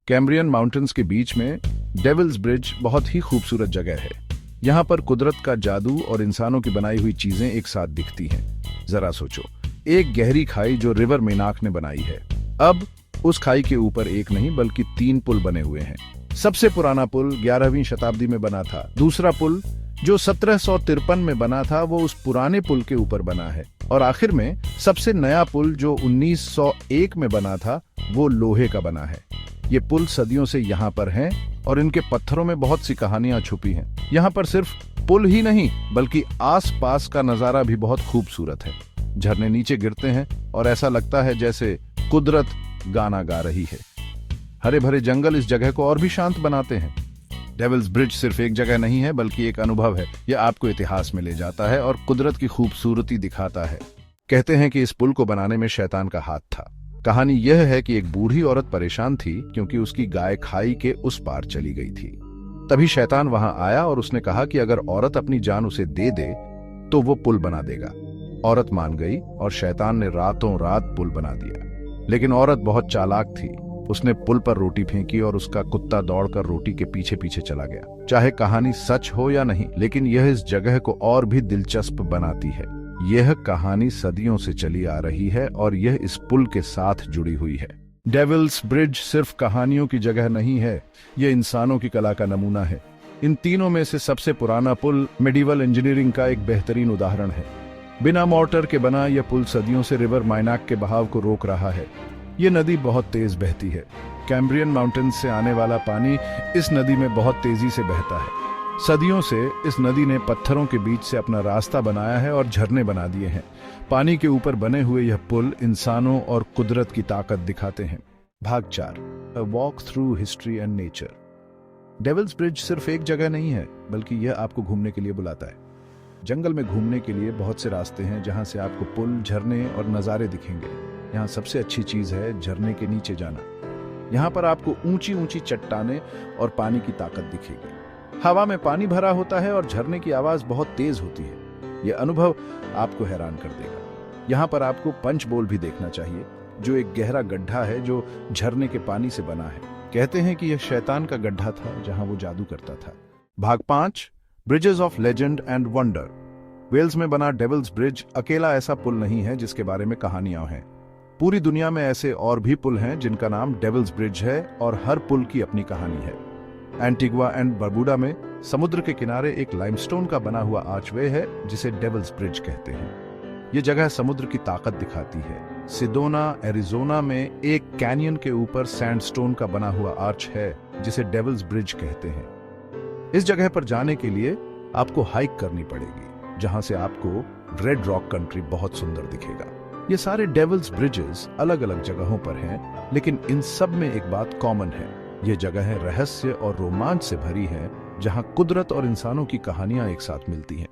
Cambrian mountains के बीच में devils bridge बहुत ही खूबसूरत जगह है। यहाँ पर कुदरत का जादू और इंसानों की बनाई हुई चीजें एक साथ दिखती हैं। जरा सोचो, एक गहरी खाई जो रिवर मेनाक ने बनाई है। अब उस खाई के ऊपर एक नहीं बल्कि 3 पुल बने हुए हैं। सबसे पुराना पुल 11वीं शताब्दी में बना था। दूसरा पुल जो 1753 में बना था वो उस पुराने पुल के ऊपर बना है। और आखिर में सबसे नया पुल जो 1901 में बना था वो लोहे का बना है। ये पुल सदियों से यहाँ पर हैं और इनके पत्थरों में बहुत सी कहानियां छुपी हैं। यहाँ पर सिर्फ पुल ही नहीं बल्कि आस-पास का नजारा भी बहुत खूबसूरत है। झरने नीचे गिरते हैं और ऐसा लगता है जैसे कुदरत गाना गा रही है। हरे भरे जंगल इस जगह को और भी शांत बनाते हैं। डेविल्स ब्रिज सिर्फ एक जगह नहीं है बल्कि एक अनुभव है। यह आपको इतिहास में ले जाता है और कुदरत की खूबसूरती दिखाता है। कहते हैं कि इस पुल को बनाने में शैतान का हाथ था। कहानी यह है कि एक बूढ़ी औरत परेशान थी क्योंकि उसकी गाय खाई के उस पार चली गई थी। तभी शैतान वहां आया और उसने कहा कि अगर औरत अपनी जान उसे दे दे तो वो पुल बना देगा। औरत मान गई और शैतान ने रातों रात पुल बना दिया। लेकिन औरत बहुत चालाक थी। उसने पुल पर रोटी फेंकी और उसका कुत्ता दौड़कर रोटी के पीछे पीछे चला गया। चाहे कहानी सच हो या नहीं, लेकिन यह इस जगह को और भी दिलचस्प बनाती है। यह कहानी सदियों से चली आ रही है और यह इस पुल के साथ जुड़ी हुई है। डेविल्स ब्रिज सिर्फ कहानियों की जगह नहीं है, यह इंसानों की कला का नमूना है। इन तीनों में से सबसे पुराना पुल मेडिवल इंजीनियरिंग का एक बेहतरीन उदाहरण है। बिना मोर्टर के बना यह पुल सदियों से रिवर मेनाक के बहाव को रोक रहा है। ये नदी बहुत तेज बहती है। कैम्ब्रियन माउंटेन्स से आने वाला पानी इस नदी में बहुत तेजी से बहता है। सदियों से इस नदी ने पत्थरों के बीच से अपना रास्ता बनाया है और झरने बना दिए हैं। पानी के ऊपर बने हुए यह पुल इंसानों और कुदरत की ताकत दिखाते हैं। भाग 4, a walk through history and nature. Devil's bridge सिर्फ एक जगह नहीं है बल्कि यह आपको घूमने के लिए बुलाता है। जंगल में घूमने के लिए बहुत से रास्ते हैं जहां से आपको पुल, झरने और नज़ारे दिखेंगे। यहाँ सबसे अच्छी चीज है झरने के नीचे जाना। यहाँ पर आपको ऊंची ऊंची चट्टानें और पानी की ताकत दिखेगी। हवा में पानी भरा होता है और झरने की आवाज बहुत तेज होती है। यह अनुभव आपको हैरान कर देगा। यहाँ पर आपको पंच बोल भी देखना चाहिए, जो एक गहरा गड्ढा है जो झरने के पानी से बना है। कहते हैं कि यह शैतान का गड्ढा था जहां वो जादू करता था। भाग 5, bridges of legend and wonder. Wales में बना डेविल्स ब्रिज अकेला ऐसा पुल नहीं है जिसके बारे में कहानियां हैं। पूरी दुनिया में ऐसे और भी पुल हैं जिनका नाम डेविल्स ब्रिज है और हर पुल की अपनी कहानी है। एंटीगुआ एंड बरबुडा में समुद्र के किनारे एक लाइमस्टोन का बना हुआ आर्चवे है जिसे डेविल्स ब्रिज कहते हैं। यह जगह समुद्र की ताकत दिखाती है। सिडोना, एरिजोना में एक कैनियन के ऊपर सैंडस्टोन का बना हुआ आर्च है जिसे डेविल्स ब्रिज कहते हैं। इस जगह पर जाने के लिए आपको हाइक करनी पड़ेगी, जहां से आपको रेड रॉक कंट्री बहुत सुंदर दिखेगा। ये सारे डेविल्स ब्रिजेस अलग अलग जगहों पर हैं, लेकिन इन सब में एक बात कॉमन है। ये जगहें रहस्य और रोमांच से भरी हैं, जहां कुदरत और इंसानों की कहानियां एक साथ मिलती हैं।